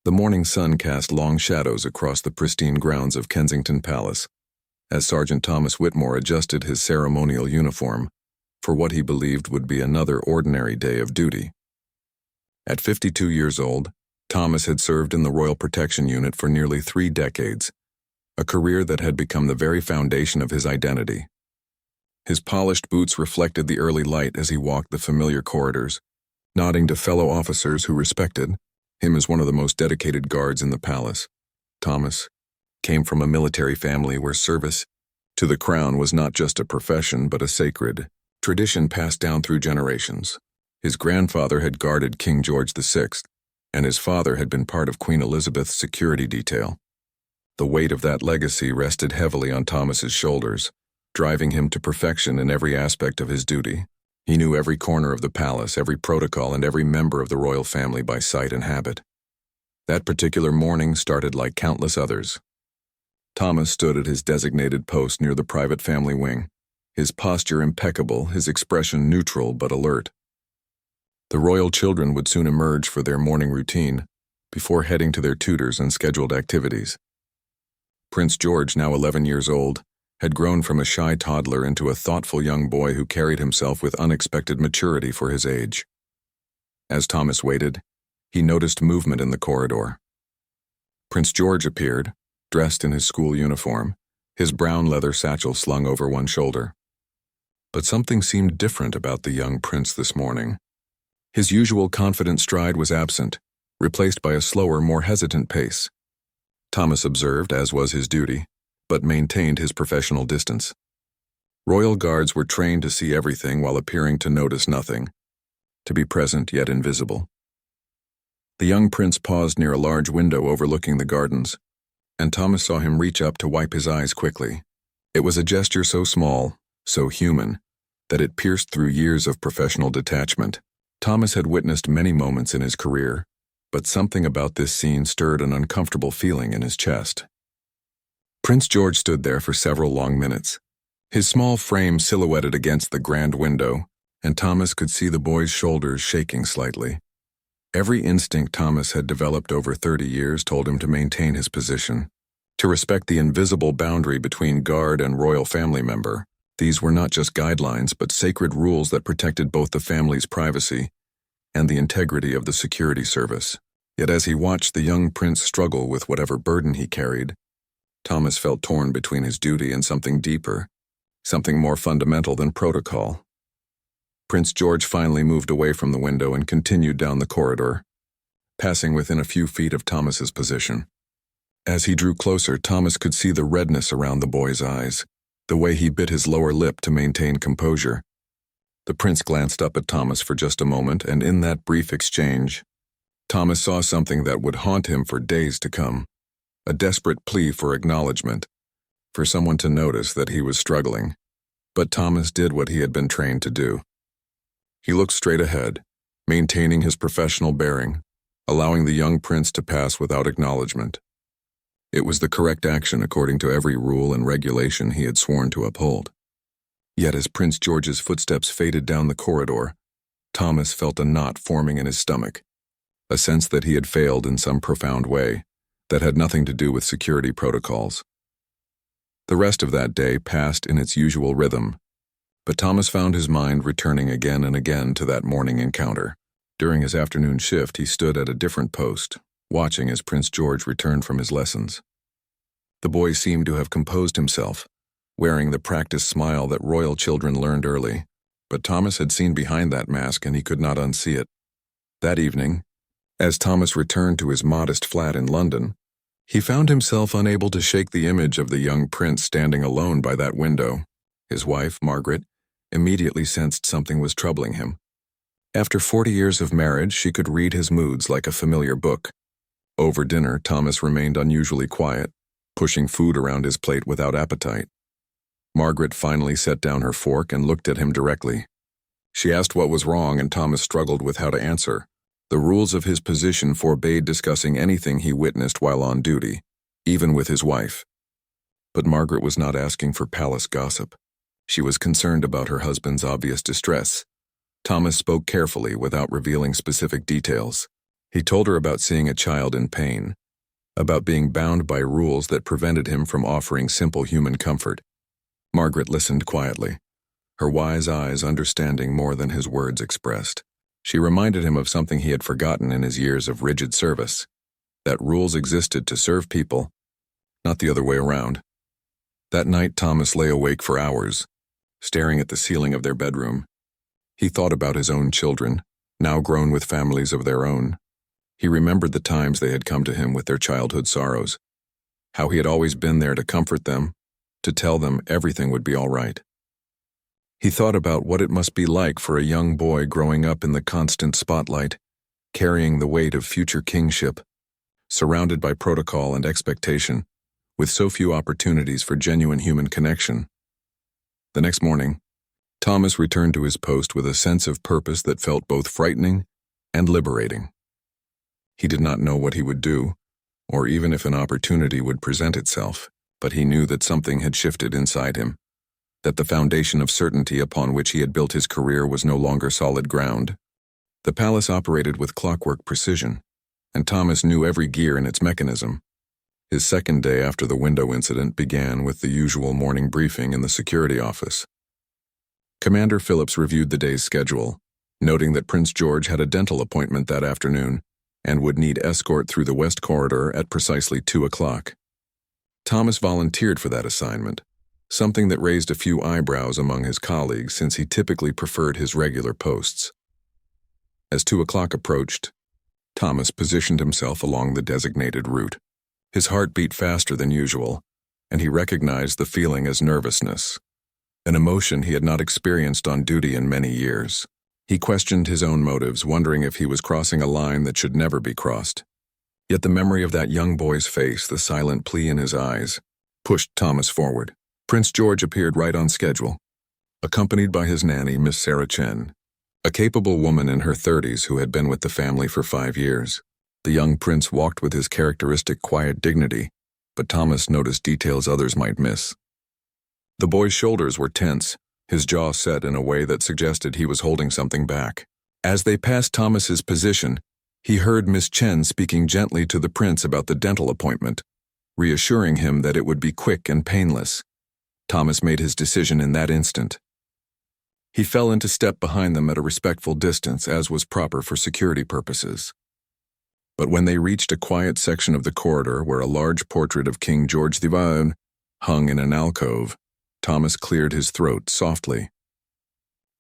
The morning sun cast long shadows across the pristine grounds of Kensington Palace, as Sergeant Thomas Whitmore adjusted his ceremonial uniform for what he believed would be another ordinary day of duty. At 52 years old, Thomas had served in the Royal Protection Unit for nearly 3 decades, a career that had become the very foundation of his identity. His polished boots reflected the early light as he walked the familiar corridors, nodding to fellow officers who respected him as one of the most dedicated guards in the palace. Thomas came from a military family where service to the crown was not just a profession but a sacred tradition passed down through generations. His grandfather had guarded King George VI, and his father had been part of Queen Elizabeth's security detail. The weight of that legacy rested heavily on Thomas's shoulders, driving him to perfection in every aspect of his duty. He knew every corner of the palace, every protocol, and every member of the royal family by sight and habit. That particular morning started like countless others. Thomas stood at his designated post near the private family wing, his posture impeccable, his expression neutral but alert. The royal children would soon emerge for their morning routine, before heading to their tutors and scheduled activities. Prince George, now 11 years old, had grown from a shy toddler into a thoughtful young boy who carried himself with unexpected maturity for his age. As Thomas waited, he noticed movement in the corridor. Prince George appeared, dressed in his school uniform, his brown leather satchel slung over one shoulder. But something seemed different about the young prince this morning. His usual confident stride was absent, replaced by a slower, more hesitant pace. Thomas observed, as was his duty, but maintained his professional distance. Royal guards were trained to see everything while appearing to notice nothing, to be present yet invisible. The young prince paused near a large window overlooking the gardens, and Thomas saw him reach up to wipe his eyes quickly. It was a gesture so small, so human, that it pierced through years of professional detachment. Thomas had witnessed many moments in his career, but something about this scene stirred an uncomfortable feeling in his chest. Prince George stood there for several long minutes, his small frame silhouetted against the grand window, and Thomas could see the boy's shoulders shaking slightly. Every instinct Thomas had developed over 30 years told him to maintain his position, to respect the invisible boundary between guard and royal family member. These were not just guidelines, but sacred rules that protected both the family's privacy and the integrity of the security service. Yet as he watched the young prince struggle with whatever burden he carried, Thomas felt torn between his duty and something deeper, something more fundamental than protocol. Prince George finally moved away from the window and continued down the corridor, passing within a few feet of Thomas's position. As he drew closer, Thomas could see the redness around the boy's eyes, the way he bit his lower lip to maintain composure. The prince glanced up at Thomas for just a moment, and in that brief exchange, Thomas saw something that would haunt him for days to come. A desperate plea for acknowledgement, for someone to notice that he was struggling. But Thomas did what he had been trained to do. He looked straight ahead, maintaining his professional bearing, allowing the young prince to pass without acknowledgement. It was the correct action according to every rule and regulation he had sworn to uphold. Yet as Prince George's footsteps faded down the corridor, Thomas felt a knot forming in his stomach, a sense that he had failed in some profound way that had nothing to do with security protocols. The rest of that day passed in its usual rhythm, but Thomas found his mind returning again and again to that morning encounter. During his afternoon shift, he stood at a different post, watching as Prince George returned from his lessons. The boy seemed to have composed himself, wearing the practiced smile that royal children learned early, but Thomas had seen behind that mask and he could not unsee it. That evening, as Thomas returned to his modest flat in London, he found himself unable to shake the image of the young prince standing alone by that window. His wife, Margaret, immediately sensed something was troubling him. After 40 years of marriage, she could read his moods like a familiar book. Over dinner, Thomas remained unusually quiet, pushing food around his plate without appetite. Margaret finally set down her fork and looked at him directly. She asked what was wrong, and Thomas struggled with how to answer. The rules of his position forbade discussing anything he witnessed while on duty, even with his wife. But Margaret was not asking for palace gossip. She was concerned about her husband's obvious distress. Thomas spoke carefully without revealing specific details, He told her about seeing a child in pain, about being bound by rules that prevented him from offering simple human comfort. Margaret listened quietly, her wise eyes understanding more than his words expressed. She reminded him of something he had forgotten in his years of rigid service, that rules existed to serve people, not the other way around. That night, Thomas lay awake for hours, staring at the ceiling of their bedroom. He thought about his own children, now grown with families of their own. He remembered the times they had come to him with their childhood sorrows, how he had always been there to comfort them, to tell them everything would be all right. He thought about what it must be like for a young boy growing up in the constant spotlight, carrying the weight of future kingship, surrounded by protocol and expectation, with so few opportunities for genuine human connection. The next morning, Thomas returned to his post with a sense of purpose that felt both frightening and liberating. He did not know what he would do, or even if an opportunity would present itself, but he knew that something had shifted inside him, that the foundation of certainty upon which he had built his career was no longer solid ground. The palace operated with clockwork precision, and Thomas knew every gear in its mechanism. His second day after the window incident began with the usual morning briefing in the security office. Commander Phillips reviewed the day's schedule, noting that Prince George had a dental appointment that afternoon and would need escort through the West Corridor at precisely 2 o'clock. Thomas volunteered for that assignment, something that raised a few eyebrows among his colleagues since he typically preferred his regular posts. As 2 o'clock approached, Thomas positioned himself along the designated route. His heart beat faster than usual, and he recognized the feeling as nervousness, an emotion he had not experienced on duty in many years. He questioned his own motives, wondering if he was crossing a line that should never be crossed. Yet the memory of that young boy's face, the silent plea in his eyes, pushed Thomas forward. Prince George appeared right on schedule, accompanied by his nanny, Miss Sarah Chen, a capable woman in her 30s who had been with the family for 5 years. The young prince walked with his characteristic quiet dignity, but Thomas noticed details others might miss. The boy's shoulders were tense, his jaw set in a way that suggested he was holding something back. As they passed Thomas's position, he heard Miss Chen speaking gently to the prince about the dental appointment, reassuring him that it would be quick and painless. Thomas made his decision in that instant. He fell into step behind them at a respectful distance, as was proper for security purposes. But when they reached a quiet section of the corridor where a large portrait of King George III hung in an alcove, Thomas cleared his throat softly.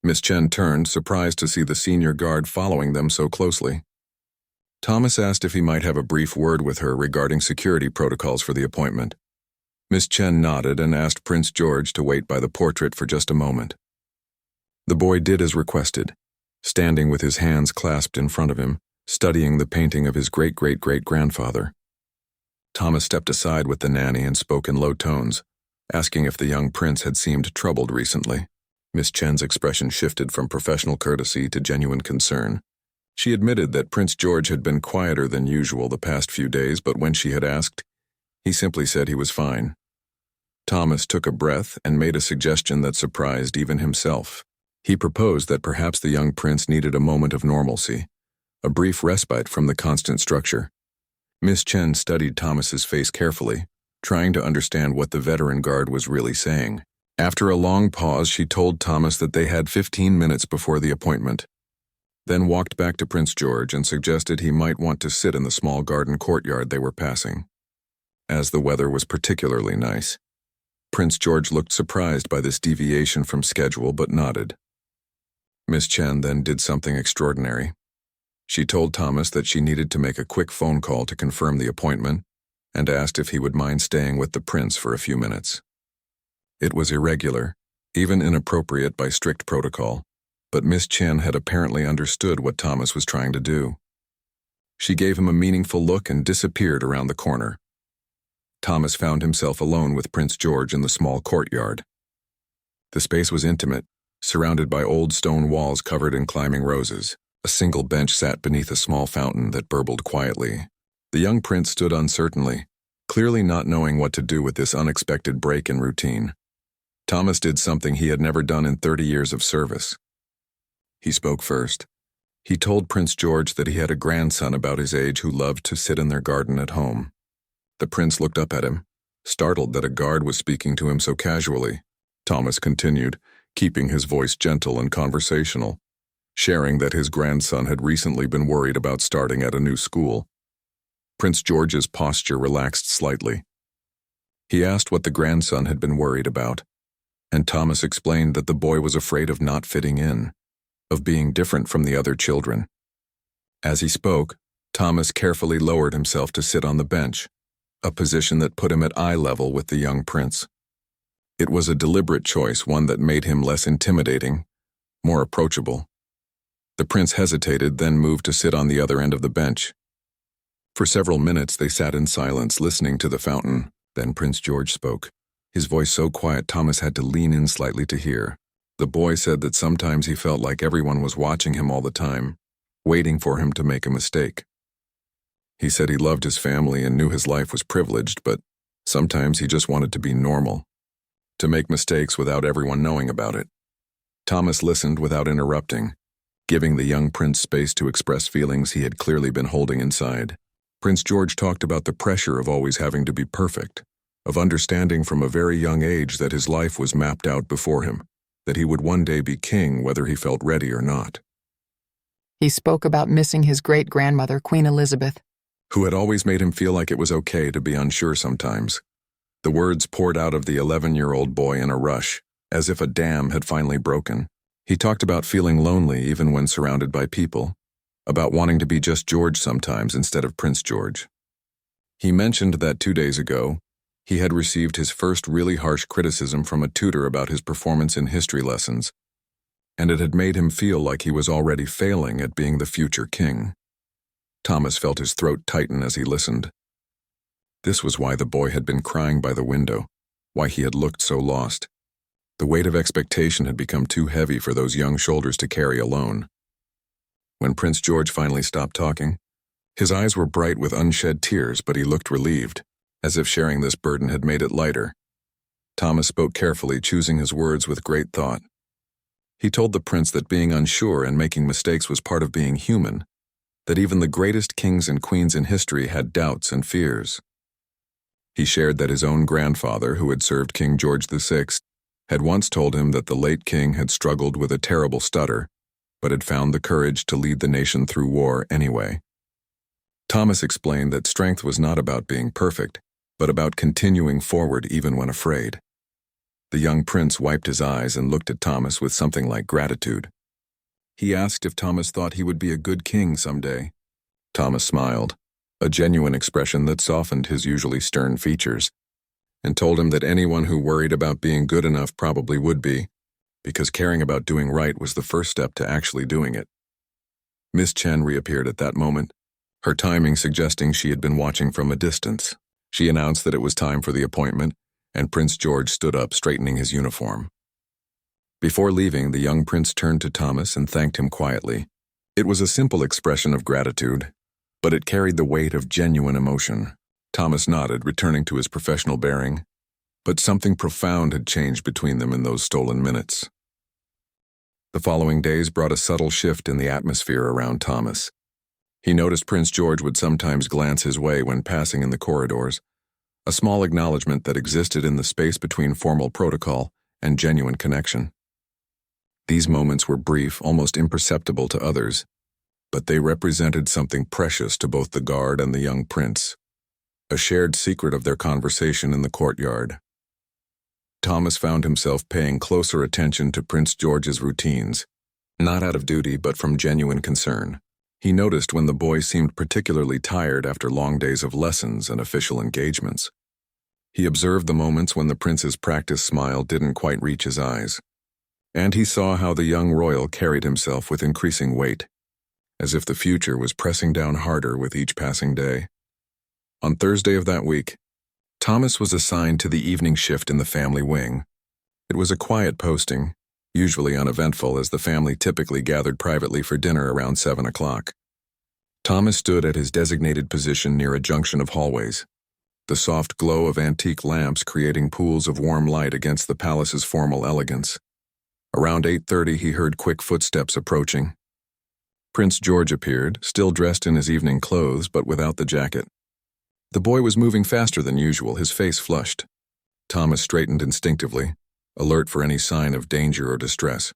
Miss Chen turned, surprised to see the senior guard following them so closely. Thomas asked if he might have a brief word with her regarding security protocols for the appointment. Miss Chen nodded and asked Prince George to wait by the portrait for just a moment. The boy did as requested, standing with his hands clasped in front of him, studying the painting of his great-great-great-grandfather. Thomas stepped aside with the nanny and spoke in low tones, asking if the young prince had seemed troubled recently. Miss Chen's expression shifted from professional courtesy to genuine concern. She admitted that Prince George had been quieter than usual the past few days, but when she had asked, he simply said he was fine. Thomas took a breath and made a suggestion that surprised even himself. He proposed that perhaps the young prince needed a moment of normalcy, a brief respite from the constant structure. Miss Chen studied Thomas's face carefully, trying to understand what the veteran guard was really saying. After a long pause, she told Thomas that they had 15 minutes before the appointment, then walked back to Prince George and suggested he might want to sit in the small garden courtyard they were passing. As the weather was particularly nice, Prince George looked surprised by this deviation from schedule but nodded. Miss Chen then did something extraordinary. She told Thomas that she needed to make a quick phone call to confirm the appointment, and asked if he would mind staying with the prince for a few minutes. It was irregular, even inappropriate by strict protocol, but Miss Chen had apparently understood what Thomas was trying to do. She gave him a meaningful look and disappeared around the corner. Thomas found himself alone with Prince George in the small courtyard. The space was intimate, surrounded by old stone walls covered in climbing roses. A single bench sat beneath a small fountain that burbled quietly. The young prince stood uncertainly, clearly not knowing what to do with this unexpected break in routine. Thomas did something he had never done in 30 years of service. He spoke first, He told Prince George that he had a grandson about his age who loved to sit in their garden at home. The prince looked up at him, startled that a guard was speaking to him so casually. Thomas continued, keeping his voice gentle and conversational, sharing that his grandson had recently been worried about starting at a new school. Prince George's posture relaxed slightly. He asked what the grandson had been worried about, and Thomas explained that the boy was afraid of not fitting in, of being different from the other children. As he spoke, Thomas carefully lowered himself to sit on the bench, a position that put him at eye level with the young prince. It was a deliberate choice, one that made him less intimidating, more approachable. The prince hesitated, then moved to sit on the other end of the bench. For several minutes they sat in silence, listening to the fountain. Then Prince George spoke, his voice so quiet Thomas had to lean in slightly to hear. The boy said that sometimes he felt like everyone was watching him all the time, waiting for him to make a mistake. He said he loved his family and knew his life was privileged, but sometimes he just wanted to be normal, to make mistakes without everyone knowing about it. Thomas listened without interrupting, giving the young prince space to express feelings he had clearly been holding inside. Prince George talked about the pressure of always having to be perfect, of understanding from a very young age that his life was mapped out before him, that he would one day be king whether he felt ready or not. He spoke about missing his great-grandmother, Queen Elizabeth, who had always made him feel like it was okay to be unsure sometimes. The words poured out of the 11-year-old boy in a rush, as if a dam had finally broken. He talked about feeling lonely even when surrounded by people, about wanting to be just George sometimes instead of Prince George. He mentioned that 2 days ago, he had received his first really harsh criticism from a tutor about his performance in history lessons, and it had made him feel like he was already failing at being the future king. Thomas felt his throat tighten as he listened. This was why the boy had been crying by the window, why he had looked so lost. The weight of expectation had become too heavy for those young shoulders to carry alone. When Prince George finally stopped talking, his eyes were bright with unshed tears, but he looked relieved, as if sharing this burden had made it lighter. Thomas spoke carefully, choosing his words with great thought. He told the prince that being unsure and making mistakes was part of being human, that even the greatest kings and queens in history had doubts and fears. He shared that his own grandfather, who had served King George VI, had once told him that the late king had struggled with a terrible stutter, but had found the courage to lead the nation through war anyway. Thomas explained that strength was not about being perfect, but about continuing forward even when afraid. The young prince wiped his eyes and looked at Thomas with something like gratitude. He asked if Thomas thought he would be a good king someday. Thomas smiled, a genuine expression that softened his usually stern features, and told him that anyone who worried about being good enough probably would be, because caring about doing right was the first step to actually doing it. Miss Chen reappeared at that moment, her timing suggesting she had been watching from a distance. She announced that it was time for the appointment, and Prince George stood up, straightening his uniform. Before leaving, the young prince turned to Thomas and thanked him quietly. It was a simple expression of gratitude, but it carried the weight of genuine emotion. Thomas nodded, returning to his professional bearing, but something profound had changed between them in those stolen minutes. The following days brought a subtle shift in the atmosphere around Thomas. He noticed Prince George would sometimes glance his way when passing in the corridors, a small acknowledgement that existed in the space between formal protocol and genuine connection. These moments were brief, almost imperceptible to others, but they represented something precious to both the guard and the young prince, a shared secret of their conversation in the courtyard. Thomas found himself paying closer attention to Prince George's routines, not out of duty but from genuine concern. He noticed when the boy seemed particularly tired after long days of lessons and official engagements. He observed the moments when the prince's practiced smile didn't quite reach his eyes, and he saw how the young royal carried himself with increasing weight, as if the future was pressing down harder with each passing day. On Thursday of that week, Thomas was assigned to the evening shift in the family wing. It was a quiet posting, usually uneventful as the family typically gathered privately for dinner around 7 o'clock. Thomas stood at his designated position near a junction of hallways, the soft glow of antique lamps creating pools of warm light against the palace's formal elegance. Around 8:30 he heard quick footsteps approaching. Prince George appeared, still dressed in his evening clothes but without the jacket. The boy was moving faster than usual, his face flushed. Thomas straightened instinctively, alert for any sign of danger or distress.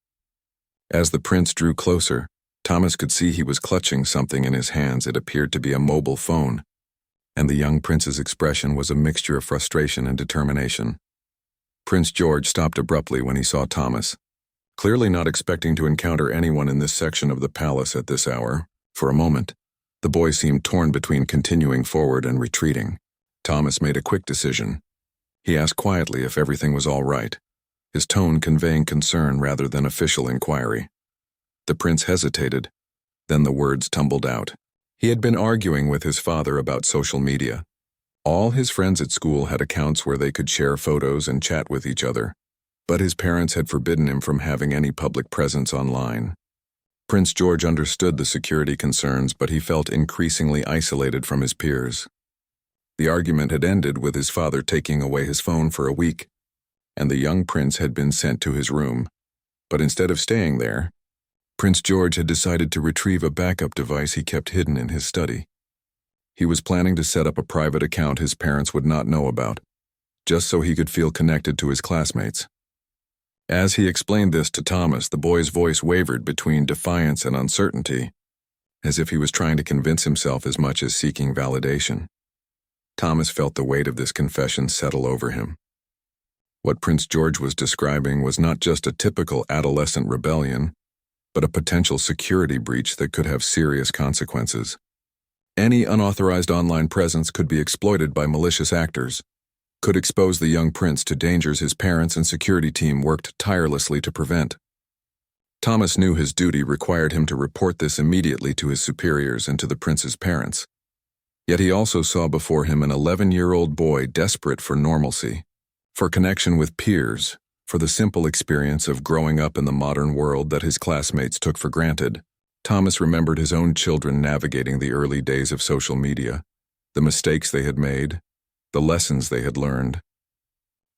As the prince drew closer, Thomas could see he was clutching something in his hands. It appeared to be a mobile phone, and the young prince's expression was a mixture of frustration and determination. Prince George stopped abruptly when he saw Thomas, clearly not expecting to encounter anyone in this section of the palace at this hour. For a moment, the boy seemed torn between continuing forward and retreating. Thomas made a quick decision. He asked quietly if everything was all right, his tone conveying concern rather than official inquiry. The prince hesitated, then the words tumbled out. He had been arguing with his father about social media. All his friends at school had accounts where they could share photos and chat with each other, but his parents had forbidden him from having any public presence online. Prince George understood the security concerns, but he felt increasingly isolated from his peers. The argument had ended with his father taking away his phone for a week, and the young prince had been sent to his room. But instead of staying there, Prince George had decided to retrieve a backup device he kept hidden in his study. He was planning to set up a private account his parents would not know about, just so he could feel connected to his classmates. As he explained this to Thomas, the boy's voice wavered between defiance and uncertainty, as if he was trying to convince himself as much as seeking validation. Thomas felt the weight of this confession settle over him. What Prince George was describing was not just a typical adolescent rebellion, but a potential security breach that could have serious consequences. Any unauthorized online presence could be exploited by malicious actors, could expose the young prince to dangers his parents and security team worked tirelessly to prevent. Thomas knew his duty required him to report this immediately to his superiors and to the prince's parents. Yet he also saw before him an 11-year-old boy desperate for normalcy, for connection with peers, for the simple experience of growing up in the modern world that his classmates took for granted. Thomas remembered his own children navigating the early days of social media, the mistakes they had made, the lessons they had learned.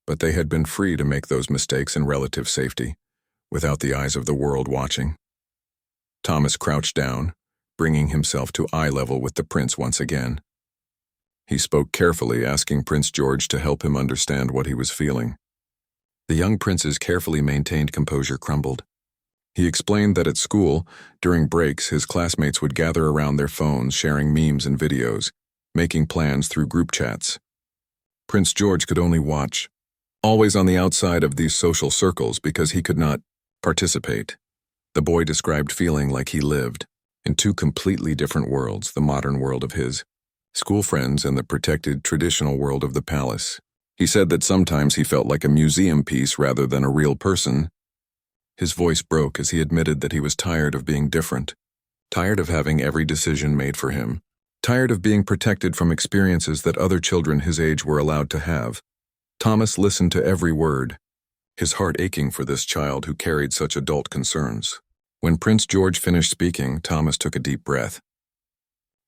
But they had been free to make those mistakes in relative safety, without the eyes of the world watching. Thomas crouched down, bringing himself to eye level with the prince once again. He spoke carefully, asking Prince George to help him understand what he was feeling. The young prince's carefully maintained composure crumbled. He explained that at school, during breaks, his classmates would gather around their phones, sharing memes and videos, making plans through group chats. Prince George could only watch, always on the outside of these social circles because he could not participate. The boy described feeling like he lived in two completely different worlds, the modern world of his school friends and the protected traditional world of the palace. He said that sometimes he felt like a museum piece rather than a real person. His voice broke as he admitted that he was tired of being different, tired of having every decision made for him, tired of being protected from experiences that other children his age were allowed to have. Thomas listened to every word, his heart aching for this child who carried such adult concerns. When Prince George finished speaking, Thomas took a deep breath.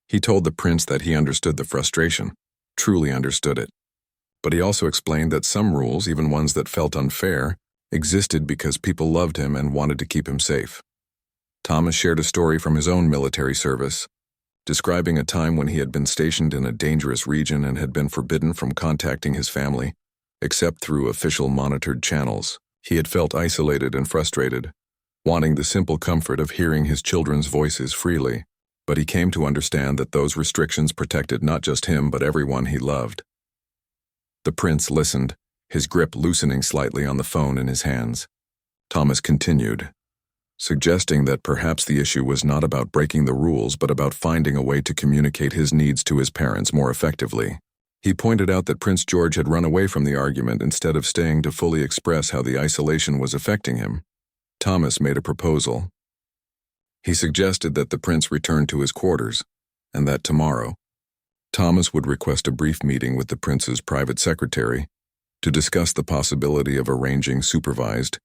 He told the prince that he understood the frustration, truly understood it. But he also explained that some rules, even ones that felt unfair, existed because people loved him and wanted to keep him safe. Thomas shared a story from his own military service, describing a time when he had been stationed in a dangerous region and had been forbidden from contacting his family, except through official monitored channels. He had felt isolated and frustrated, wanting the simple comfort of hearing his children's voices freely, but he came to understand that those restrictions protected not just him but everyone he loved. The prince listened, his grip loosening slightly on the phone in his hands. Thomas continued, suggesting that perhaps the issue was not about breaking the rules but about finding a way to communicate his needs to his parents more effectively. He pointed out that Prince George had run away from the argument instead of staying to fully express how the isolation was affecting him. Thomas made a proposal. He suggested that the prince return to his quarters, and that tomorrow, Thomas would request a brief meeting with the prince's private secretary to discuss the possibility of arranging supervised,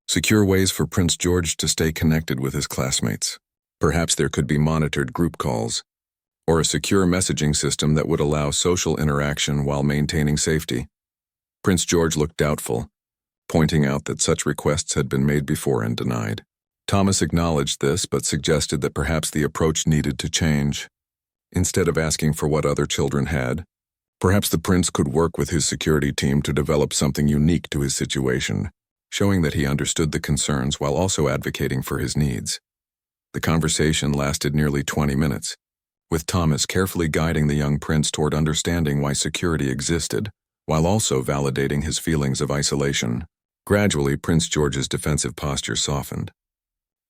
secure ways for Prince George to stay connected with his classmates. Perhaps there could be monitored group calls, or a secure messaging system that would allow social interaction while maintaining safety. Prince George looked doubtful, pointing out that such requests had been made before and denied. Thomas acknowledged this but suggested that perhaps the approach needed to change. Instead of asking for what other children had, perhaps the prince could work with his security team to develop something unique to his situation, showing that he understood the concerns while also advocating for his needs. The conversation lasted nearly 20 minutes, with Thomas carefully guiding the young prince toward understanding why security existed, while also validating his feelings of isolation. Gradually, Prince George's defensive posture softened.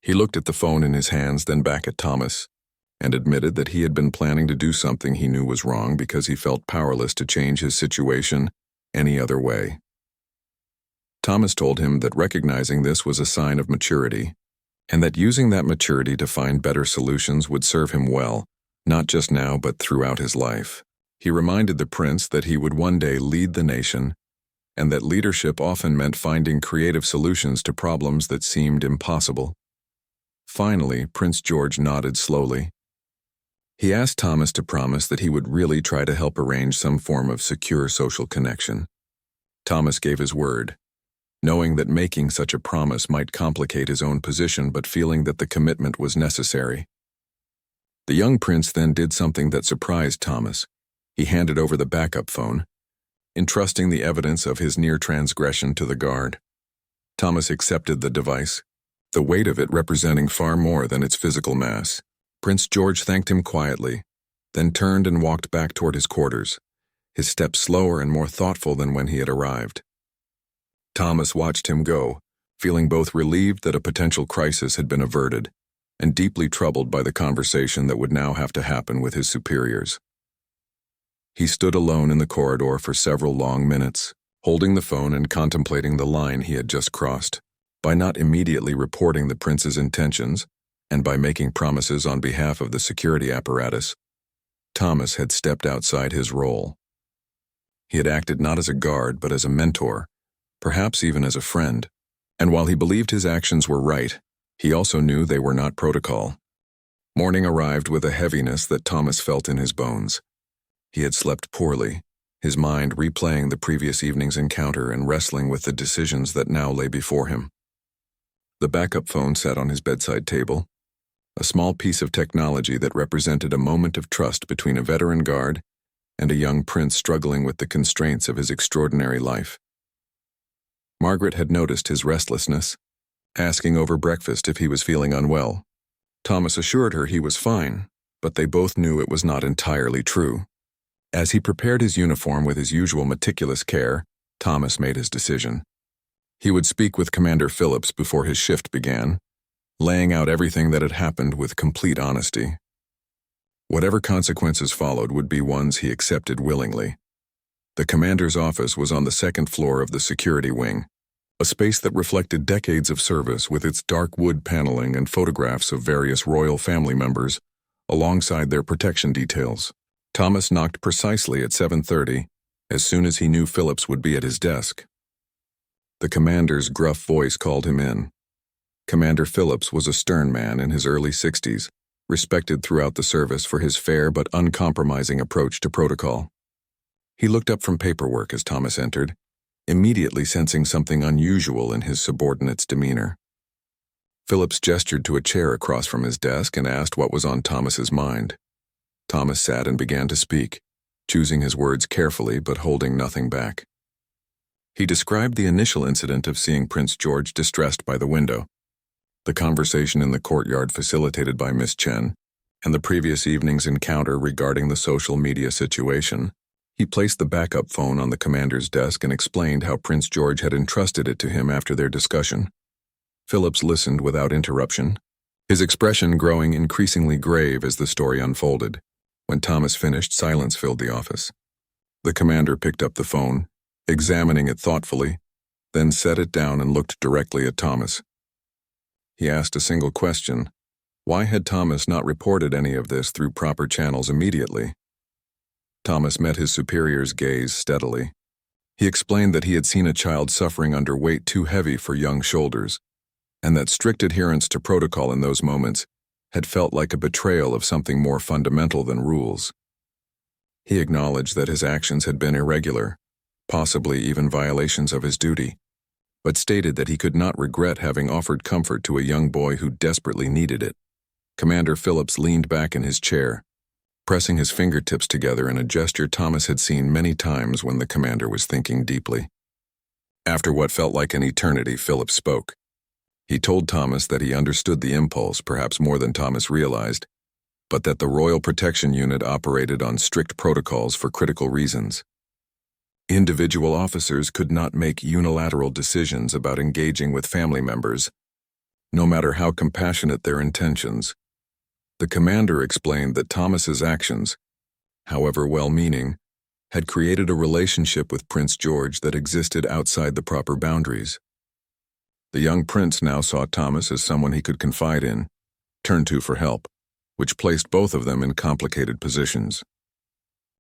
He looked at the phone in his hands, then back at Thomas, and admitted that he had been planning to do something he knew was wrong because he felt powerless to change his situation any other way. Thomas told him that recognizing this was a sign of maturity, and that using that maturity to find better solutions would serve him well, not just now but throughout his life. He reminded the prince that he would one day lead the nation, and that leadership often meant finding creative solutions to problems that seemed impossible. Finally, Prince George nodded slowly. He asked Thomas to promise that he would really try to help arrange some form of secure social connection. Thomas gave his word, knowing that making such a promise might complicate his own position but feeling that the commitment was necessary. The young prince then did something that surprised Thomas. He handed over the backup phone, entrusting the evidence of his near transgression to the guard. Thomas accepted the device, the weight of it representing far more than its physical mass. Prince George thanked him quietly, then turned and walked back toward his quarters, his steps slower and more thoughtful than when he had arrived. Thomas watched him go, feeling both relieved that a potential crisis had been averted and deeply troubled by the conversation that would now have to happen with his superiors. He stood alone in the corridor for several long minutes, holding the phone and contemplating the line he had just crossed. By not immediately reporting the prince's intentions, and by making promises on behalf of the security apparatus, Thomas had stepped outside his role. He had acted not as a guard but as a mentor, perhaps even as a friend, and while he believed his actions were right, he also knew they were not protocol. Morning arrived with a heaviness that Thomas felt in his bones. He had slept poorly, his mind replaying the previous evening's encounter and wrestling with the decisions that now lay before him. The backup phone sat on his bedside table, a small piece of technology that represented a moment of trust between a veteran guard and a young prince struggling with the constraints of his extraordinary life. Margaret had noticed his restlessness, asking over breakfast if he was feeling unwell. Thomas assured her he was fine, but they both knew it was not entirely true. As he prepared his uniform with his usual meticulous care, Thomas made his decision. He would speak with Commander Phillips before his shift began, laying out everything that had happened with complete honesty. Whatever consequences followed would be ones he accepted willingly. The commander's office was on the second floor of the security wing, a space that reflected decades of service with its dark wood paneling and photographs of various royal family members, alongside their protection details. Thomas knocked precisely at 7:30, as soon as he knew Phillips would be at his desk. The commander's gruff voice called him in. Commander Phillips was a stern man in his early 60s, respected throughout the service for his fair but uncompromising approach to protocol. He looked up from paperwork as Thomas entered, immediately sensing something unusual in his subordinate's demeanor. Phillips gestured to a chair across from his desk and asked what was on Thomas's mind. Thomas sat and began to speak, choosing his words carefully but holding nothing back. He described the initial incident of seeing Prince George distressed by the window, the conversation in the courtyard facilitated by Miss Chen, and the previous evening's encounter regarding the social media situation. He placed the backup phone on the commander's desk and explained how Prince George had entrusted it to him after their discussion. Phillips listened without interruption, his expression growing increasingly grave as the story unfolded. When Thomas finished, silence filled the office. The commander picked up the phone, examining it thoughtfully, then set it down and looked directly at Thomas. He asked a single question. Why had Thomas not reported any of this through proper channels immediately? Thomas met his superior's gaze steadily. He explained that he had seen a child suffering under weight too heavy for young shoulders, and that strict adherence to protocol in those moments had felt like a betrayal of something more fundamental than rules. He acknowledged that his actions had been irregular, possibly even violations of his duty, but stated that he could not regret having offered comfort to a young boy who desperately needed it. Commander Phillips leaned back in his chair, pressing his fingertips together in a gesture Thomas had seen many times when the commander was thinking deeply. After what felt like an eternity, Phillips spoke. He told Thomas that he understood the impulse, perhaps more than Thomas realized, but that the Royal Protection Unit operated on strict protocols for critical reasons. Individual officers could not make unilateral decisions about engaging with family members, no matter how compassionate their intentions. The commander explained that Thomas's actions, however well-meaning, had created a relationship with Prince George that existed outside the proper boundaries. The young prince now saw Thomas as someone he could confide in, turn to for help, which placed both of them in complicated positions.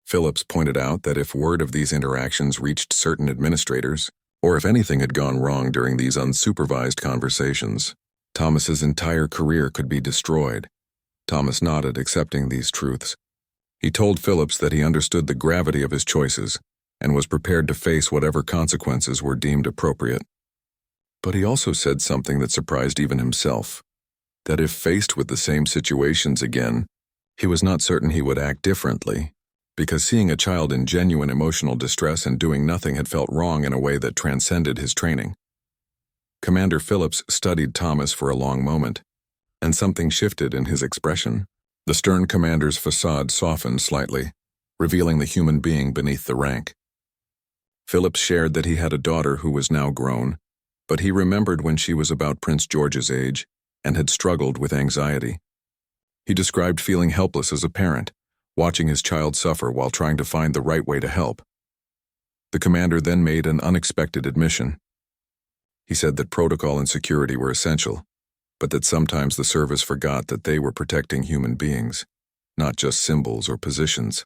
Phillips pointed out that if word of these interactions reached certain administrators, or if anything had gone wrong during these unsupervised conversations, Thomas's entire career could be destroyed. Thomas nodded, accepting these truths. He told Phillips that he understood the gravity of his choices and was prepared to face whatever consequences were deemed appropriate. But he also said something that surprised even himself, that if faced with the same situations again, he was not certain he would act differently, because seeing a child in genuine emotional distress and doing nothing had felt wrong in a way that transcended his training. Commander Phillips studied Thomas for a long moment, and something shifted in his expression. The stern commander's facade softened slightly, revealing the human being beneath the rank. Phillips shared that he had a daughter who was now grown, but he remembered when she was about Prince George's age and had struggled with anxiety. He described feeling helpless as a parent, watching his child suffer while trying to find the right way to help. The commander then made an unexpected admission. He said that protocol and security were essential, but that sometimes the service forgot that they were protecting human beings, not just symbols or positions.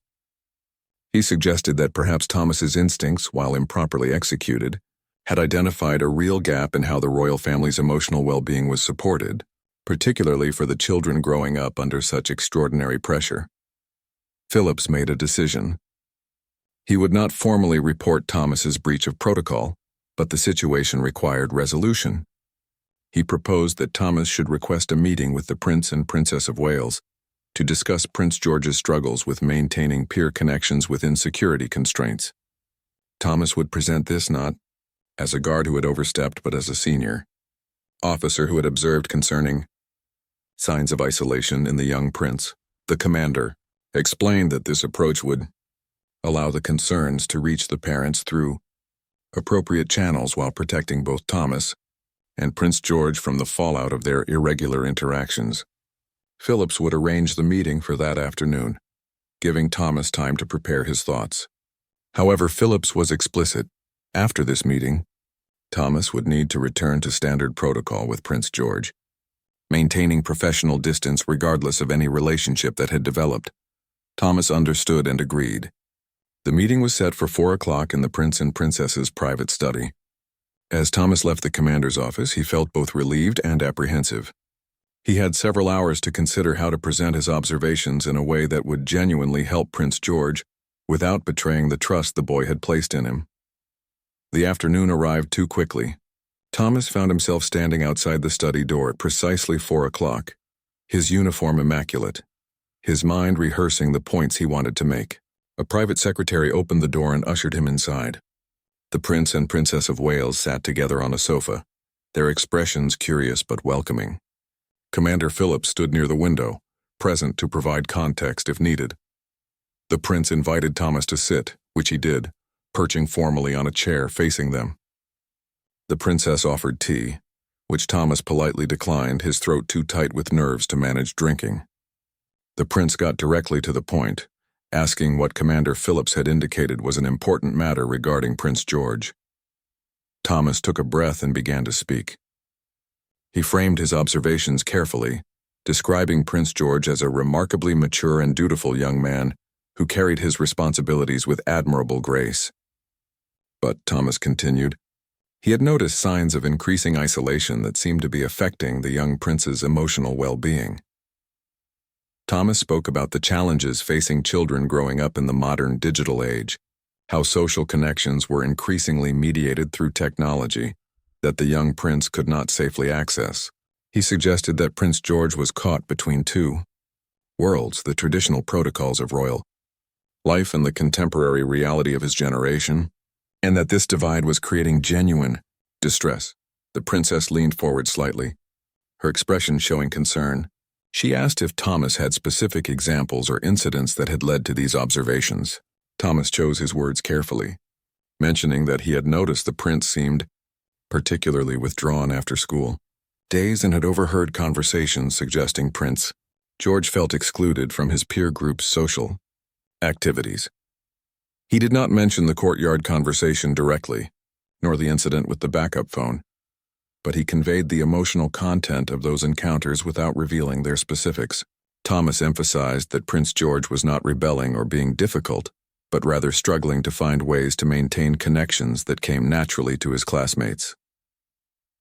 He suggested that perhaps Thomas's instincts, while improperly executed, had identified a real gap in how the royal family's emotional well-being was supported, particularly for the children growing up under such extraordinary pressure. Phillips made a decision. He would not formally report Thomas's breach of protocol, but the situation required resolution. He proposed that Thomas should request a meeting with the Prince and Princess of Wales to discuss Prince George's struggles with maintaining peer connections within security constraints. Thomas would present this not as a guard who had overstepped, but as a senior officer who had observed concerning signs of isolation in the young prince. The commander explained that this approach would allow the concerns to reach the parents through appropriate channels while protecting both Thomas and Prince George from the fallout of their irregular interactions. Phillips would arrange the meeting for that afternoon, giving Thomas time to prepare his thoughts. However, Phillips was explicit. After this meeting, Thomas would need to return to standard protocol with Prince George, maintaining professional distance regardless of any relationship that had developed. Thomas understood and agreed. The meeting was set for 4 o'clock in the Prince and Princess's private study. As Thomas left the commander's office, he felt both relieved and apprehensive. He had several hours to consider how to present his observations in a way that would genuinely help Prince George without betraying the trust the boy had placed in him. The afternoon arrived too quickly. Thomas found himself standing outside the study door at precisely 4 o'clock, his uniform immaculate, his mind rehearsing the points he wanted to make. A private secretary opened the door and ushered him inside. The Prince and Princess of Wales sat together on a sofa, their expressions curious but welcoming. Commander Phillips stood near the window, present to provide context if needed. The prince invited Thomas to sit, which he did, perching formally on a chair facing them. The princess offered tea, which Thomas politely declined, his throat too tight with nerves to manage drinking. The prince got directly to the point, asking what Commander Phillips had indicated was an important matter regarding Prince George. Thomas took a breath and began to speak. He framed his observations carefully, describing Prince George as a remarkably mature and dutiful young man who carried his responsibilities with admirable grace. But, Thomas continued, he had noticed signs of increasing isolation that seemed to be affecting the young prince's emotional well-being. Thomas spoke about the challenges facing children growing up in the modern digital age, how social connections were increasingly mediated through technology, that the young prince could not safely access. He suggested that Prince George was caught between two worlds, the traditional protocols of royal life and the contemporary reality of his generation, and that this divide was creating genuine distress. The princess leaned forward slightly, her expression showing concern. She asked if Thomas had specific examples or incidents that had led to these observations. Thomas chose his words carefully, mentioning that he had noticed the prince seemed particularly withdrawn after school days and had overheard conversations suggesting Prince George felt excluded from his peer group's social activities. He did not mention the courtyard conversation directly, nor the incident with the backup phone, but he conveyed the emotional content of those encounters without revealing their specifics. Thomas emphasized that Prince George was not rebelling or being difficult, but rather struggling to find ways to maintain connections that came naturally to his classmates.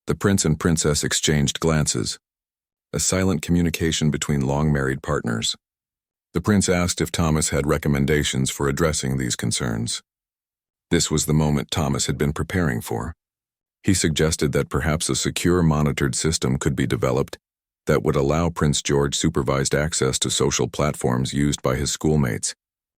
The prince and princess exchanged glances, a silent communication between long-married partners. The prince asked if Thomas had recommendations for addressing these concerns. This was the moment Thomas had been preparing for. He suggested that perhaps a secure monitored system could be developed that would allow Prince George supervised access to social platforms used by his schoolmates,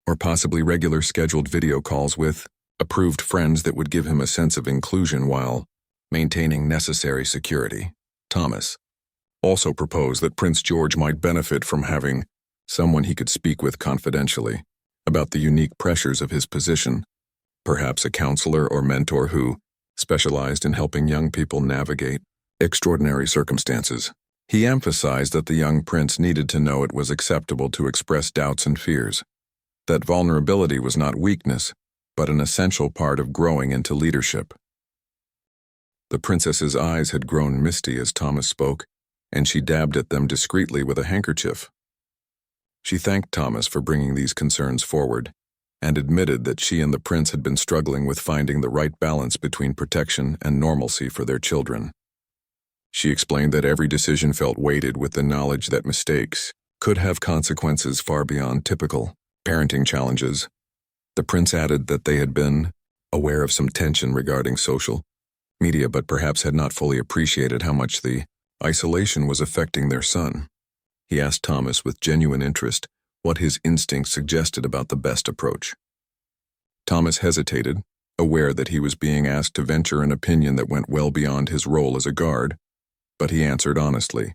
or possibly regular scheduled video calls with approved friends that would give him a sense of inclusion while maintaining necessary security. Thomas also proposed that Prince George might benefit from having someone he could speak with confidentially about the unique pressures of his position, perhaps a counselor or mentor who specialized in helping young people navigate extraordinary circumstances. He emphasized that the young prince needed to know it was acceptable to express doubts and fears, that vulnerability was not weakness, but an essential part of growing into leadership. The princess's eyes had grown misty as Thomas spoke, and she dabbed at them discreetly with a handkerchief. She thanked Thomas for bringing these concerns forward, and admitted that she and the prince had been struggling with finding the right balance between protection and normalcy for their children. She explained that every decision felt weighted with the knowledge that mistakes could have consequences far beyond typical parenting challenges. The prince added that they had been aware of some tension regarding social media, but perhaps had not fully appreciated how much the isolation was affecting their son. He asked Thomas with genuine interest what his instincts suggested about the best approach. Thomas hesitated, aware that he was being asked to venture an opinion that went well beyond his role as a guard, but he answered honestly.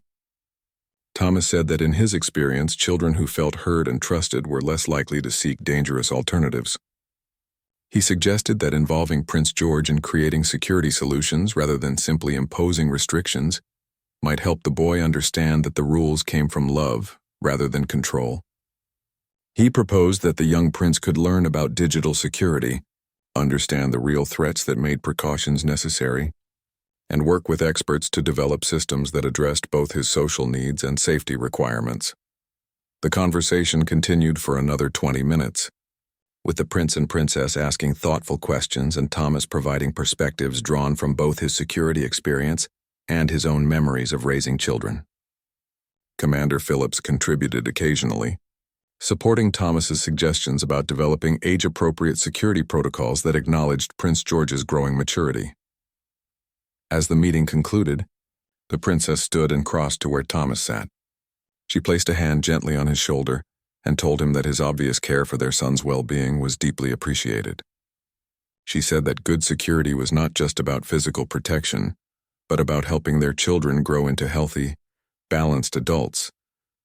Thomas said that in his experience, children who felt heard and trusted were less likely to seek dangerous alternatives. He suggested that involving Prince George in creating security solutions rather than simply imposing restrictions might help the boy understand that the rules came from love rather than control. He proposed that the young prince could learn about digital security, understand the real threats that made precautions necessary, and work with experts to develop systems that addressed both his social needs and safety requirements. The conversation continued for another 20 minutes, with the prince and princess asking thoughtful questions and Thomas providing perspectives drawn from both his security experience and his own memories of raising children. Commander Phillips contributed occasionally, supporting Thomas's suggestions about developing age-appropriate security protocols that acknowledged Prince George's growing maturity. As the meeting concluded, the princess stood and crossed to where Thomas sat. She placed a hand gently on his shoulder and told him that his obvious care for their son's well-being was deeply appreciated. She said that good security was not just about physical protection, but about helping their children grow into healthy, balanced adults,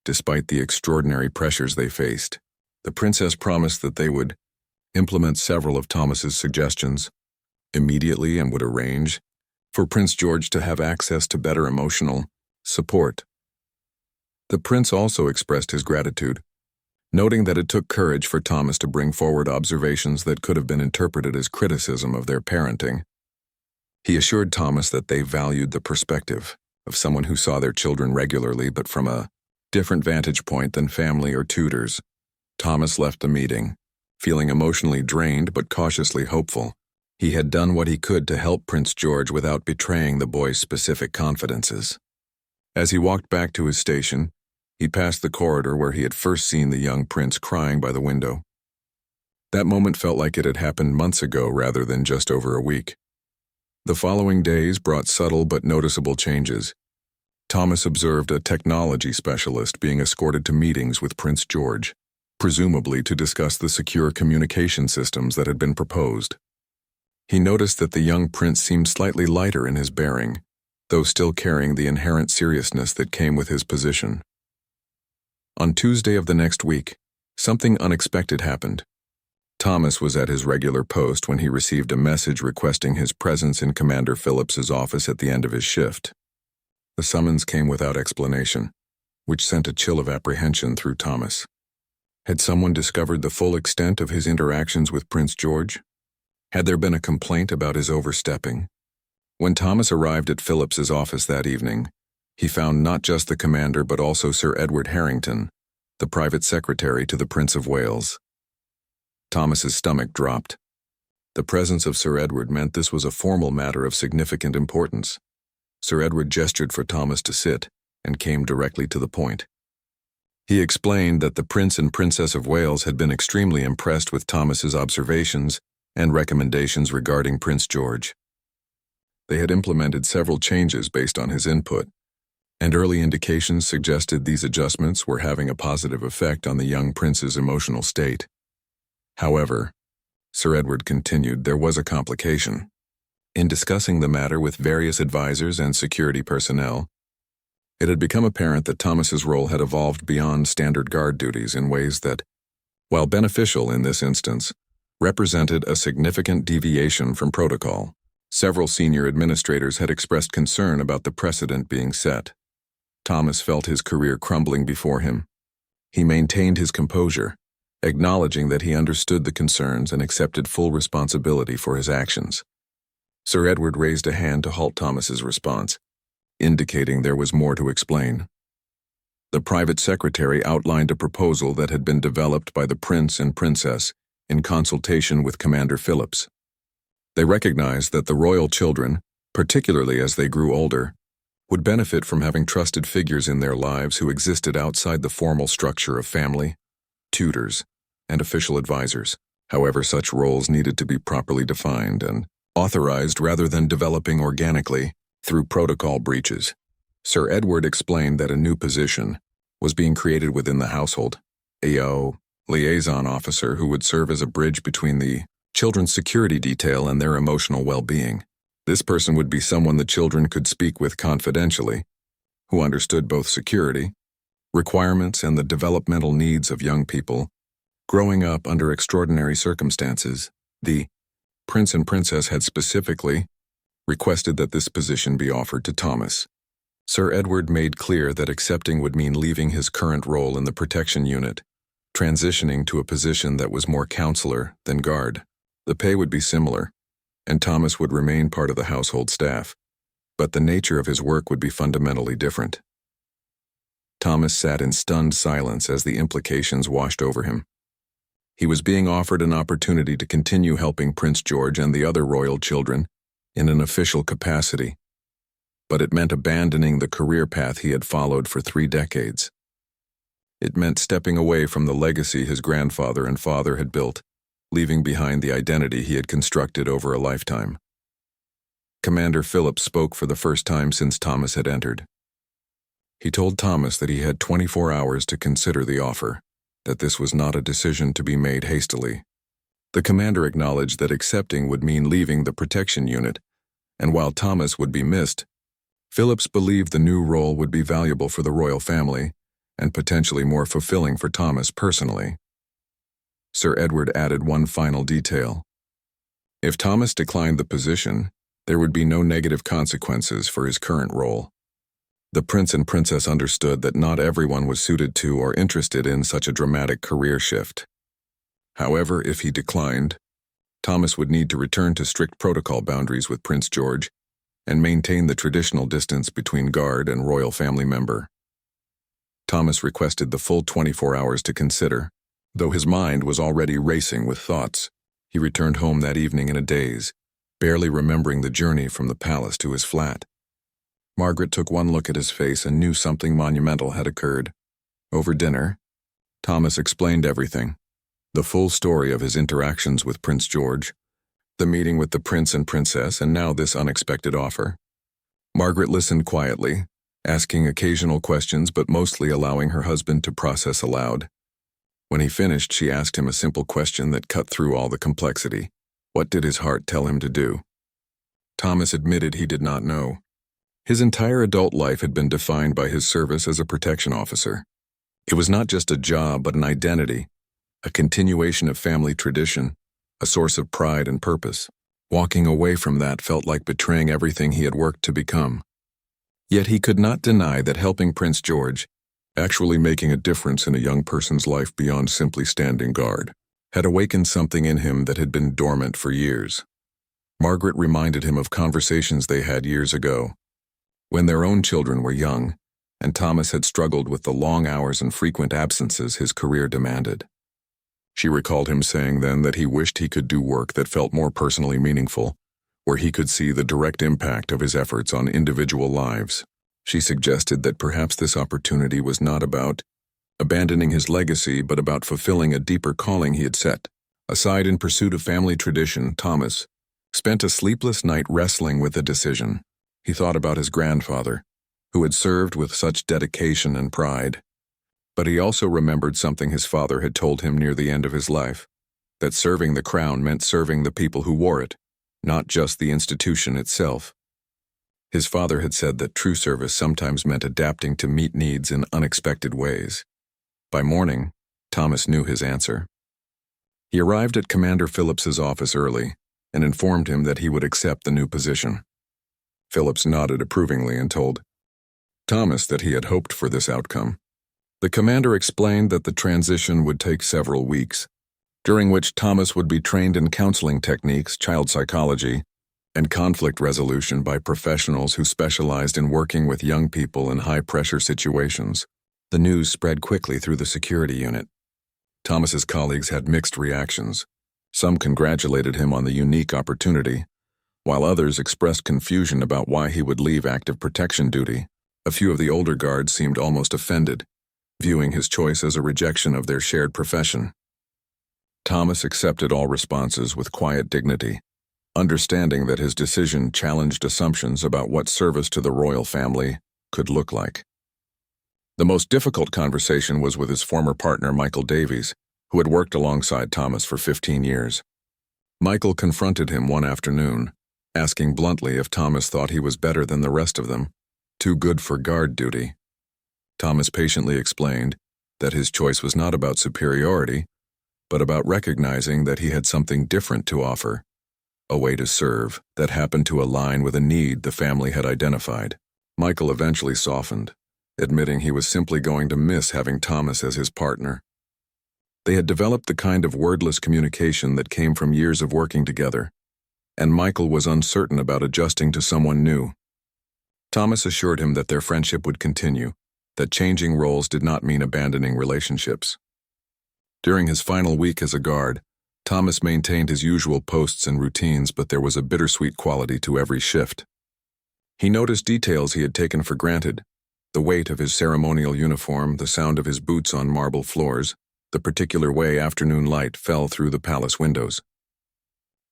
despite the extraordinary pressures they faced. The princess promised that they would implement several of Thomas's suggestions immediately and would arrange for Prince George to have access to better emotional support. The prince also expressed his gratitude, noting that it took courage for Thomas to bring forward observations that could have been interpreted as criticism of their parenting. He assured Thomas that they valued the perspective of someone who saw their children regularly but from a different vantage point than family or tutors. Thomas left the meeting, feeling emotionally drained but cautiously hopeful. He had done what he could to help Prince George without betraying the boy's specific confidences. As he walked back to his station, he passed the corridor where he had first seen the young prince crying by the window. That moment felt like it had happened months ago rather than just over a week. The following days brought subtle but noticeable changes. Thomas observed a technology specialist being escorted to meetings with Prince George, presumably to discuss the secure communication systems that had been proposed. He noticed that the young prince seemed slightly lighter in his bearing, though still carrying the inherent seriousness that came with his position. On Tuesday of the next week, something unexpected happened. Thomas was at his regular post when he received a message requesting his presence in Commander Phillips's office at the end of his shift. The summons came without explanation, which sent a chill of apprehension through Thomas. Had someone discovered the full extent of his interactions with Prince George? Had there been a complaint about his overstepping? When Thomas arrived at Phillips's office that evening, he found not just the commander but also Sir Edward Harrington, the private secretary to the Prince of Wales. Thomas's stomach dropped. The presence of Sir Edward meant this was a formal matter of significant importance. Sir Edward gestured for Thomas to sit and came directly to the point. He explained that the Prince and Princess of Wales had been extremely impressed with Thomas's observations and recommendations regarding Prince George. They had implemented several changes based on his input, and early indications suggested these adjustments were having a positive effect on the young prince's emotional state. However, Sir Edward continued, there was a complication. In discussing the matter with various advisors and security personnel, it had become apparent that Thomas's role had evolved beyond standard guard duties in ways that, while beneficial in this instance, represented a significant deviation from protocol. Several senior administrators had expressed concern about the precedent being set. Thomas felt his career crumbling before him. He maintained his composure, acknowledging that he understood the concerns and accepted full responsibility for his actions. Sir Edward raised a hand to halt Thomas's response, indicating there was more to explain. The private secretary outlined a proposal that had been developed by the prince and princess in consultation with Commander Phillips. They recognized that the royal children, particularly as they grew older, would benefit from having trusted figures in their lives who existed outside the formal structure of family, tutors, and official advisors. However, such roles needed to be properly defined and authorized rather than developing organically through protocol breaches. Sir Edward explained that a new position was being created within the household, a liaison officer who would serve as a bridge between the children's security detail and their emotional well-being. This person would be someone the children could speak with confidentially, who understood both security, requirements, and the developmental needs of young people growing up under extraordinary circumstances. The Prince and Princess had specifically requested that this position be offered to Thomas. Sir Edward made clear that accepting would mean leaving his current role in the protection unit, transitioning to a position that was more counselor than guard. The pay would be similar, and Thomas would remain part of the household staff, but the nature of his work would be fundamentally different. Thomas sat in stunned silence as the implications washed over him. He was being offered an opportunity to continue helping Prince George and the other royal children in an official capacity, but it meant abandoning the career path he had followed for 3 decades. It meant stepping away from the legacy his grandfather and father had built, leaving behind the identity he had constructed over a lifetime. Commander Phillips spoke for the first time since Thomas had entered. He told Thomas that he had 24 hours to consider the offer, that this was not a decision to be made hastily. The commander acknowledged that accepting would mean leaving the protection unit, and while Thomas would be missed, Phillips believed the new role would be valuable for the royal family and potentially more fulfilling for Thomas personally. Sir Edward added one final detail. If Thomas declined the position, there would be no negative consequences for his current role. The prince and princess understood that not everyone was suited to or interested in such a dramatic career shift. However, if he declined, Thomas would need to return to strict protocol boundaries with Prince George and maintain the traditional distance between guard and royal family member. Thomas requested the full 24 hours to consider. Though his mind was already racing with thoughts, he returned home that evening in a daze, barely remembering the journey from the palace to his flat. Margaret took one look at his face and knew something monumental had occurred. Over dinner, Thomas explained everything, the full story of his interactions with Prince George, The meeting with the prince and princess, and now this unexpected offer. Margaret listened quietly, asking occasional questions but mostly allowing her husband to process aloud. When he finished, she asked him a simple question that cut through all the complexity. What did his heart tell him to do? Thomas admitted he did not know. His entire adult life had been defined by his service as a protection officer. It was not just a job but an identity, a continuation of family tradition, a source of pride and purpose. Walking away from that felt like betraying everything he had worked to become. Yet he could not deny that helping Prince George, actually making a difference in a young person's life beyond simply standing guard, had awakened something in him that had been dormant for years. Margaret reminded him of conversations they had years ago, when their own children were young, and Thomas had struggled with the long hours and frequent absences his career demanded. She recalled him saying then that he wished he could do work that felt more personally meaningful, where he could see the direct impact of his efforts on individual lives. She suggested that perhaps this opportunity was not about abandoning his legacy but about fulfilling a deeper calling he had set. Aside in pursuit of family tradition, Thomas spent a sleepless night wrestling with the decision. He thought about his grandfather, who had served with such dedication and pride. But he also remembered something his father had told him near the end of his life, that serving the crown meant serving the people who wore it, not just the institution itself. His father had said that true service sometimes meant adapting to meet needs in unexpected ways. By morning, Thomas knew his answer. He arrived at Commander Phillips's office early and informed him that he would accept the new position. Phillips nodded approvingly and told Thomas that he had hoped for this outcome. The commander explained that the transition would take several weeks, during which Thomas would be trained in counseling techniques, child psychology, and conflict resolution by professionals who specialized in working with young people in high-pressure situations. The news spread quickly through the security unit. Thomas's colleagues had mixed reactions. Some congratulated him on the unique opportunity, while others expressed confusion about why he would leave active protection duty. A few of the older guards seemed almost offended, viewing his choice as a rejection of their shared profession. Thomas accepted all responses with quiet dignity, understanding that his decision challenged assumptions about what service to the royal family could look like. The most difficult conversation was with his former partner, Michael Davies, who had worked alongside Thomas for 15 years. Michael confronted him one afternoon, asking bluntly if Thomas thought he was better than the rest of them, too good for guard duty. Thomas patiently explained that his choice was not about superiority, but about recognizing that he had something different to offer, a way to serve that happened to align with a need the family had identified. Michael eventually softened, admitting he was simply going to miss having Thomas as his partner. They had developed the kind of wordless communication that came from years of working together, and Michael was uncertain about adjusting to someone new. Thomas assured him that their friendship would continue, that changing roles did not mean abandoning relationships. During his final week as a guard, Thomas maintained his usual posts and routines, but there was a bittersweet quality to every shift. He noticed details he had taken for granted: the weight of his ceremonial uniform, the sound of his boots on marble floors, the particular way afternoon light fell through the palace windows.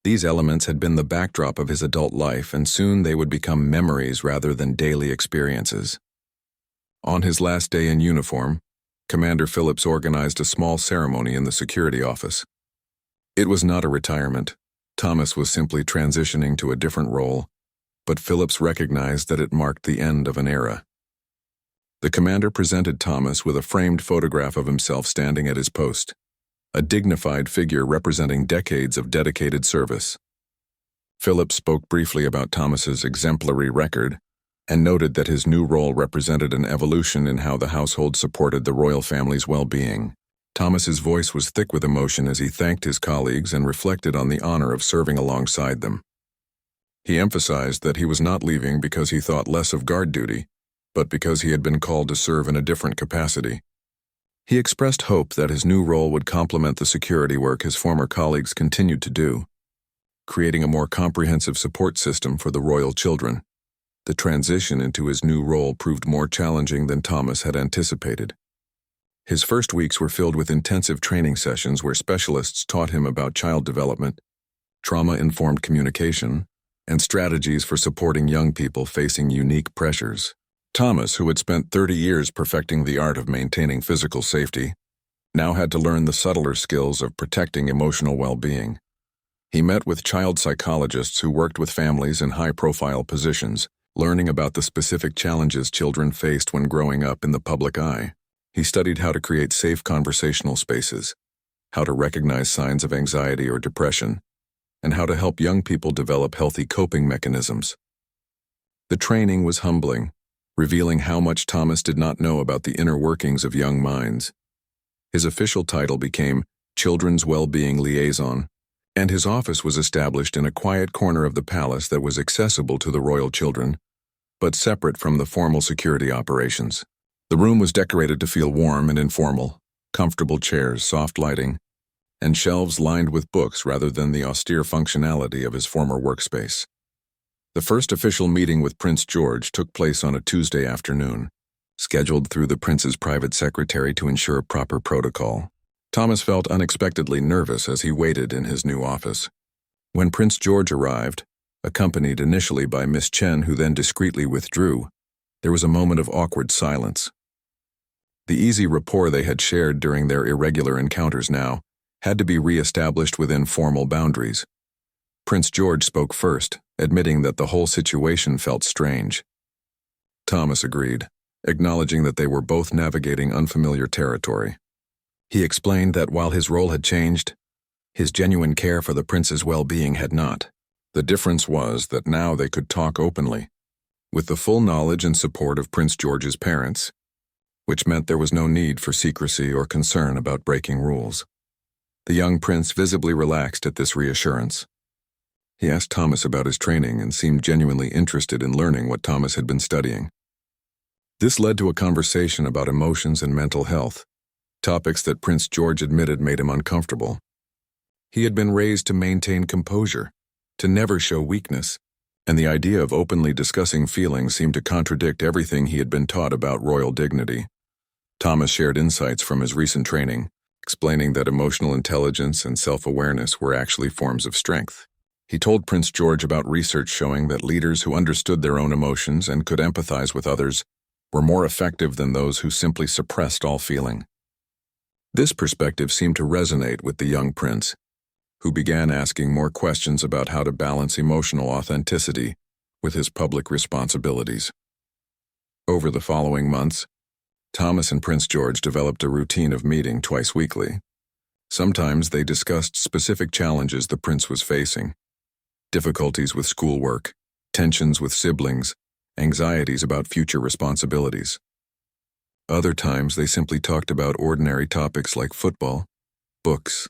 These elements had been the backdrop of his adult life, and soon they would become memories rather than daily experiences. On his last day in uniform, Commander Phillips organized a small ceremony in the security office. It was not a retirement. Thomas was simply transitioning to a different role, but Phillips recognized that it marked the end of an era. The commander presented Thomas with a framed photograph of himself standing at his post, a dignified figure representing decades of dedicated service. Phillips spoke briefly about Thomas's exemplary record and noted that his new role represented an evolution in how the household supported the royal family's well-being. Thomas's voice was thick with emotion as he thanked his colleagues and reflected on the honor of serving alongside them. He emphasized that he was not leaving because he thought less of guard duty, but because he had been called to serve in a different capacity. He expressed hope that his new role would complement the security work his former colleagues continued to do, creating a more comprehensive support system for the royal children. The transition into his new role proved more challenging than Thomas had anticipated. His first weeks were filled with intensive training sessions where specialists taught him about child development, trauma-informed communication, and strategies for supporting young people facing unique pressures. Thomas, who had spent 30 years perfecting the art of maintaining physical safety, now had to learn the subtler skills of protecting emotional well-being. He met with child psychologists who worked with families in high-profile positions, learning about the specific challenges children faced when growing up in the public eye. He studied how to create safe conversational spaces, how to recognize signs of anxiety or depression, and how to help young people develop healthy coping mechanisms. The training was humbling, revealing how much Thomas did not know about the inner workings of young minds. His official title became Children's Well-Being Liaison, and his office was established in a quiet corner of the palace that was accessible to the royal children, but separate from the formal security operations. The room was decorated to feel warm and informal, comfortable chairs, soft lighting, and shelves lined with books rather than the austere functionality of his former workspace. The first official meeting with Prince George took place on a Tuesday afternoon, scheduled through the prince's private secretary to ensure proper protocol. Thomas felt unexpectedly nervous as he waited in his new office. When Prince George arrived, accompanied initially by Miss Chen, who then discreetly withdrew, there was a moment of awkward silence. The easy rapport they had shared during their irregular encounters now had to be re-established within formal boundaries. Prince George spoke first, admitting that the whole situation felt strange. Thomas agreed, acknowledging that they were both navigating unfamiliar territory. He explained that while his role had changed, his genuine care for the prince's well-being had not. The difference was that now they could talk openly, with the full knowledge and support of Prince George's parents, which meant there was no need for secrecy or concern about breaking rules. The young prince visibly relaxed at this reassurance. He asked Thomas about his training and seemed genuinely interested in learning what Thomas had been studying. This led to a conversation about emotions and mental health, topics that Prince George admitted made him uncomfortable. He had been raised to maintain composure, to never show weakness, and the idea of openly discussing feelings seemed to contradict everything he had been taught about royal dignity. Thomas shared insights from his recent training, explaining that emotional intelligence and self-awareness were actually forms of strength. He told Prince George about research showing that leaders who understood their own emotions and could empathize with others were more effective than those who simply suppressed all feeling. This perspective seemed to resonate with the young prince, who began asking more questions about how to balance emotional authenticity with his public responsibilities. Over the following months, Thomas and Prince George developed a routine of meeting twice weekly. Sometimes they discussed specific challenges the prince was facing: difficulties with schoolwork, tensions with siblings, anxieties about future responsibilities. Other times they simply talked about ordinary topics like football, books,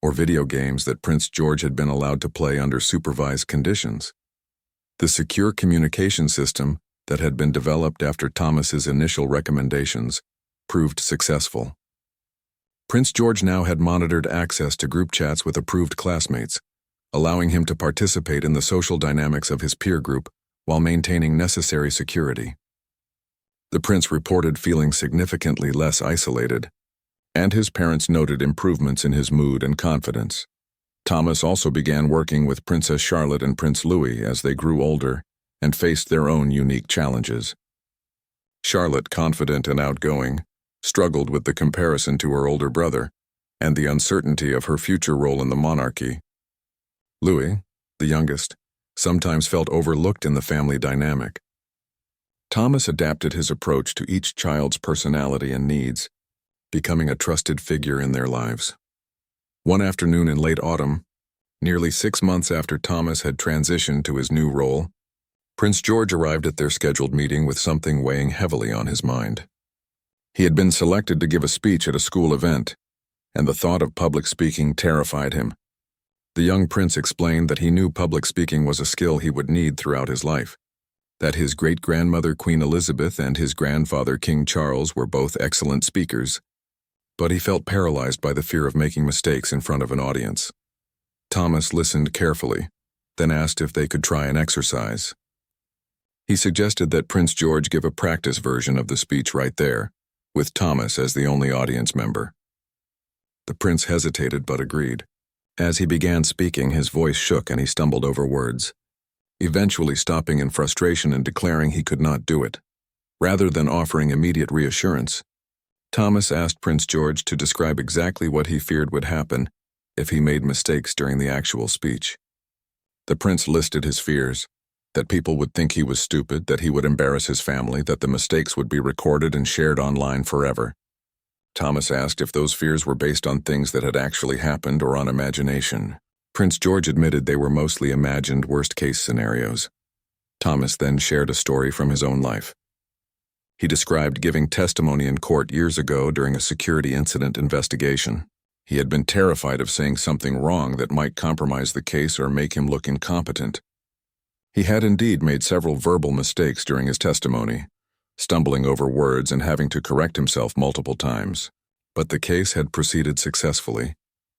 or video games that Prince George had been allowed to play under supervised conditions. The secure communication system that had been developed after Thomas's initial recommendations proved successful. Prince George now had monitored access to group chats with approved classmates, allowing him to participate in the social dynamics of his peer group while maintaining necessary security. The prince reported feeling significantly less isolated, and his parents noted improvements in his mood and confidence. Thomas also began working with Princess Charlotte and Prince Louis as they grew older and faced their own unique challenges. Charlotte, confident and outgoing, struggled with the comparison to her older brother and the uncertainty of her future role in the monarchy. Louis, the youngest, sometimes felt overlooked in the family dynamic. Thomas adapted his approach to each child's personality and needs, becoming a trusted figure in their lives. One afternoon in late autumn, nearly 6 months after Thomas had transitioned to his new role, Prince George arrived at their scheduled meeting with something weighing heavily on his mind. He had been selected to give a speech at a school event, and the thought of public speaking terrified him. The young prince explained that he knew public speaking was a skill he would need throughout his life, that his great-grandmother Queen Elizabeth and his grandfather King Charles were both excellent speakers, but he felt paralyzed by the fear of making mistakes in front of an audience. Thomas listened carefully, then asked if they could try an exercise. He suggested that Prince George give a practice version of the speech right there, with Thomas as the only audience member. The prince hesitated but agreed. As he began speaking, his voice shook and he stumbled over words, eventually stopping in frustration and declaring he could not do it. Rather than offering immediate reassurance, Thomas asked Prince George to describe exactly what he feared would happen if he made mistakes during the actual speech. The prince listed his fears: that people would think he was stupid, that he would embarrass his family, that the mistakes would be recorded and shared online forever. Thomas asked if those fears were based on things that had actually happened or on imagination. Prince George admitted they were mostly imagined worst-case scenarios. Thomas then shared a story from his own life. He described giving testimony in court years ago during a security incident investigation. He had been terrified of saying something wrong that might compromise the case or make him look incompetent. He had indeed made several verbal mistakes during his testimony, stumbling over words and having to correct himself multiple times. But the case had proceeded successfully,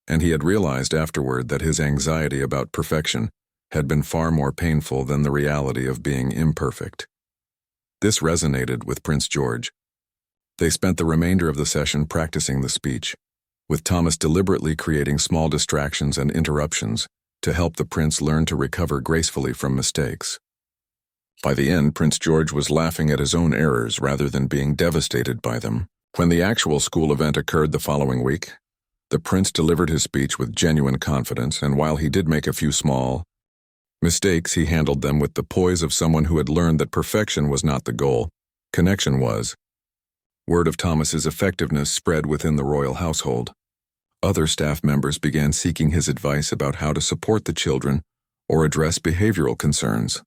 and he had realized afterward that his anxiety about perfection had been far more painful than the reality of being imperfect. This resonated with Prince George. They spent the remainder of the session practicing the speech, with Thomas deliberately creating small distractions and interruptions to help the prince learn to recover gracefully from mistakes. By the end, Prince George was laughing at his own errors rather than being devastated by them. When the actual school event occurred the following week, the prince delivered his speech with genuine confidence, and while he did make a few small mistakes, he handled them with the poise of someone who had learned that perfection was not the goal, connection was. Word of Thomas's effectiveness spread within the royal household. Other staff members began seeking his advice about how to support the children or address behavioral concerns.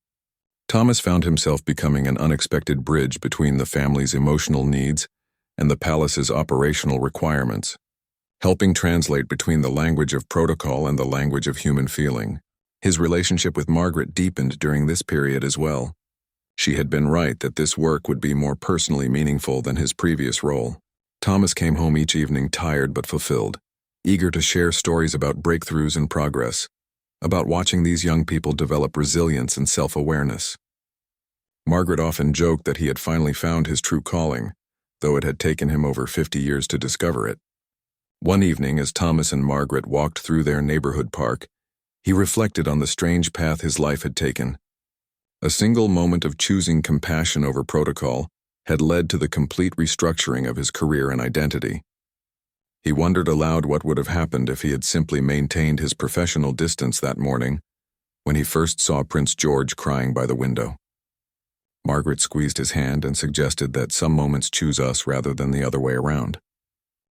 Thomas found himself becoming an unexpected bridge between the family's emotional needs and the palace's operational requirements, helping translate between the language of protocol and the language of human feeling. His relationship with Margaret deepened during this period as well. She had been right that this work would be more personally meaningful than his previous role. Thomas came home each evening tired but fulfilled, eager to share stories about breakthroughs and progress, about watching these young people develop resilience and self-awareness. Margaret often joked that he had finally found his true calling, though it had taken him over 50 years to discover it. One evening, as Thomas and Margaret walked through their neighborhood park, he reflected on the strange path his life had taken. A single moment of choosing compassion over protocol had led to the complete restructuring of his career and identity. He wondered aloud what would have happened if he had simply maintained his professional distance that morning when he first saw Prince George crying by the window. Margaret squeezed his hand and suggested that some moments choose us rather than the other way around.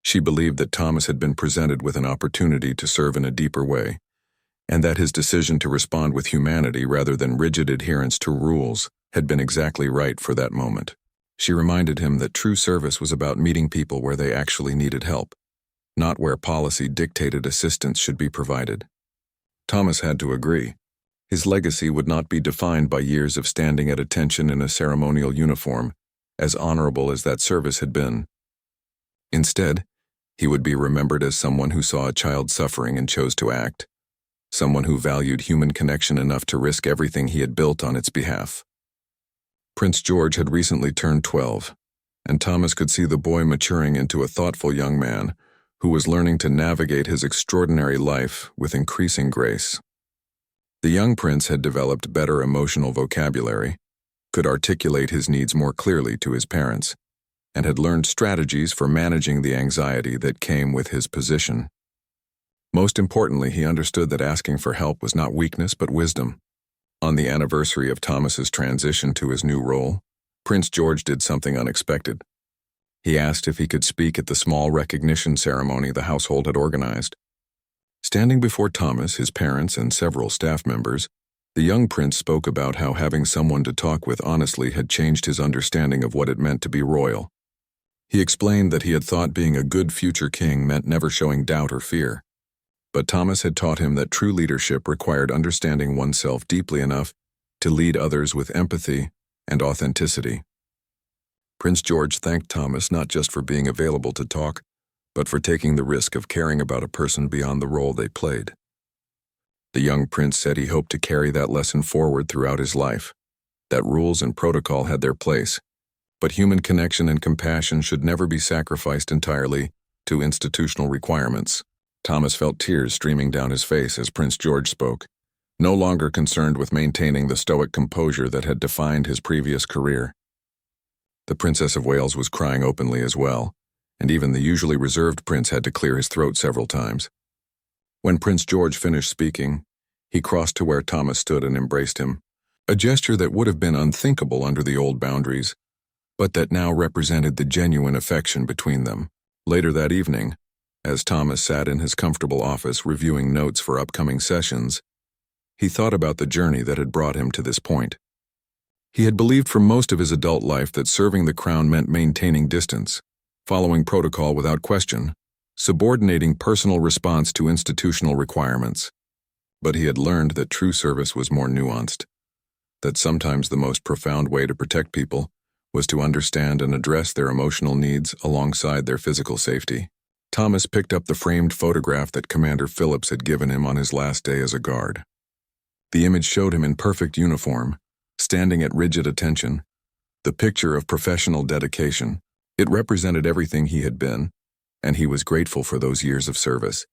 She believed that Thomas had been presented with an opportunity to serve in a deeper way, and that his decision to respond with humanity rather than rigid adherence to rules had been exactly right for that moment. She reminded him that true service was about meeting people where they actually needed help, not where policy dictated assistance should be provided. Thomas had to agree. His legacy would not be defined by years of standing at attention in a ceremonial uniform, as honorable as that service had been. Instead, he would be remembered as someone who saw a child suffering and chose to act, someone who valued human connection enough to risk everything he had built on its behalf. Prince George had recently turned 12, and Thomas could see the boy maturing into a thoughtful young man who was learning to navigate his extraordinary life with increasing grace. The young prince had developed better emotional vocabulary, could articulate his needs more clearly to his parents, and had learned strategies for managing the anxiety that came with his position. Most importantly, he understood that asking for help was not weakness but wisdom. On the anniversary of Thomas's transition to his new role, Prince George did something unexpected. He asked if he could speak at the small recognition ceremony the household had organized. Standing before Thomas, his parents, and several staff members, the young prince spoke about how having someone to talk with honestly had changed his understanding of what it meant to be royal. He explained that he had thought being a good future king meant never showing doubt or fear. But Thomas had taught him that true leadership required understanding oneself deeply enough to lead others with empathy and authenticity. Prince George thanked Thomas not just for being available to talk, but for taking the risk of caring about a person beyond the role they played. The young prince said he hoped to carry that lesson forward throughout his life, that rules and protocol had their place, but human connection and compassion should never be sacrificed entirely to institutional requirements. Thomas felt tears streaming down his face as Prince George spoke, no longer concerned with maintaining the stoic composure that had defined his previous career. The Princess of Wales was crying openly as well, and even the usually reserved prince had to clear his throat several times. When Prince George finished speaking, he crossed to where Thomas stood and embraced him, a gesture that would have been unthinkable under the old boundaries, but that now represented the genuine affection between them. Later that evening, as Thomas sat in his comfortable office reviewing notes for upcoming sessions, he thought about the journey that had brought him to this point. He had believed for most of his adult life that serving the crown meant maintaining distance, following protocol without question, subordinating personal response to institutional requirements. But he had learned that true service was more nuanced, that sometimes the most profound way to protect people was to understand and address their emotional needs alongside their physical safety. Thomas picked up the framed photograph that Commander Phillips had given him on his last day as a guard. The image showed him in perfect uniform, standing at rigid attention, the picture of professional dedication. It represented everything he had been, and he was grateful for those years of service.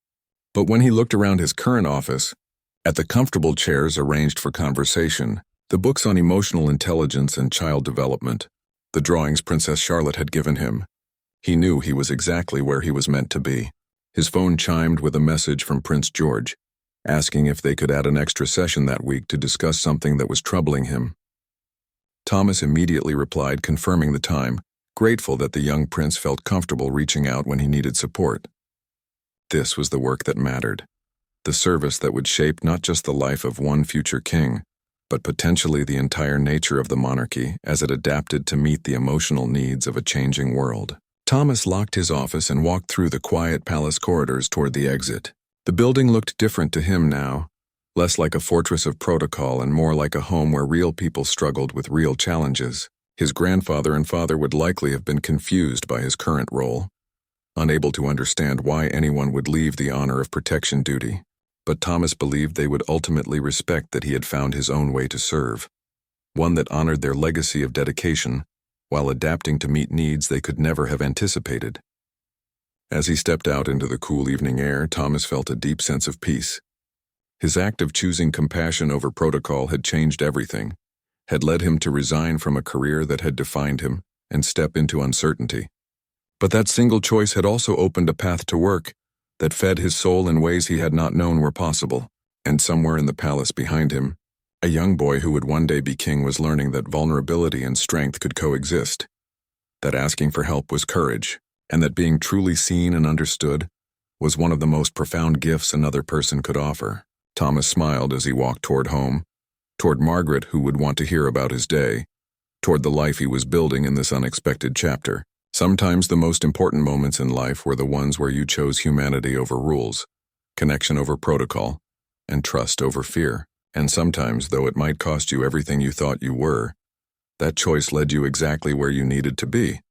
But when he looked around his current office, at the comfortable chairs arranged for conversation, the books on emotional intelligence and child development, the drawings Princess Charlotte had given him, he knew he was exactly where he was meant to be. His phone chimed with a message from Prince George, asking if they could add an extra session that week to discuss something that was troubling him. Thomas immediately replied, confirming the time, grateful that the young prince felt comfortable reaching out when he needed support. This was the work that mattered, the service that would shape not just the life of one future king, but potentially the entire nature of the monarchy as it adapted to meet the emotional needs of a changing world. Thomas locked his office and walked through the quiet palace corridors toward the exit. The building looked different to him now, less like a fortress of protocol and more like a home where real people struggled with real challenges. His grandfather and father would likely have been confused by his current role, unable to understand why anyone would leave the honor of protection duty. But Thomas believed they would ultimately respect that he had found his own way to serve, one that honored their legacy of dedication while adapting to meet needs they could never have anticipated. As he stepped out into the cool evening air, Thomas felt a deep sense of peace. His act of choosing compassion over protocol had changed everything, had led him to resign from a career that had defined him and step into uncertainty. But that single choice had also opened a path to work that fed his soul in ways he had not known were possible. And somewhere in the palace behind him, a young boy who would one day be king was learning that vulnerability and strength could coexist, that asking for help was courage, and that being truly seen and understood was one of the most profound gifts another person could offer. Thomas smiled as he walked toward home, toward Margaret, who would want to hear about his day, toward the life he was building in this unexpected chapter. Sometimes the most important moments in life were the ones where you chose humanity over rules, connection over protocol, and trust over fear. And sometimes, though it might cost you everything you thought you were, that choice led you exactly where you needed to be.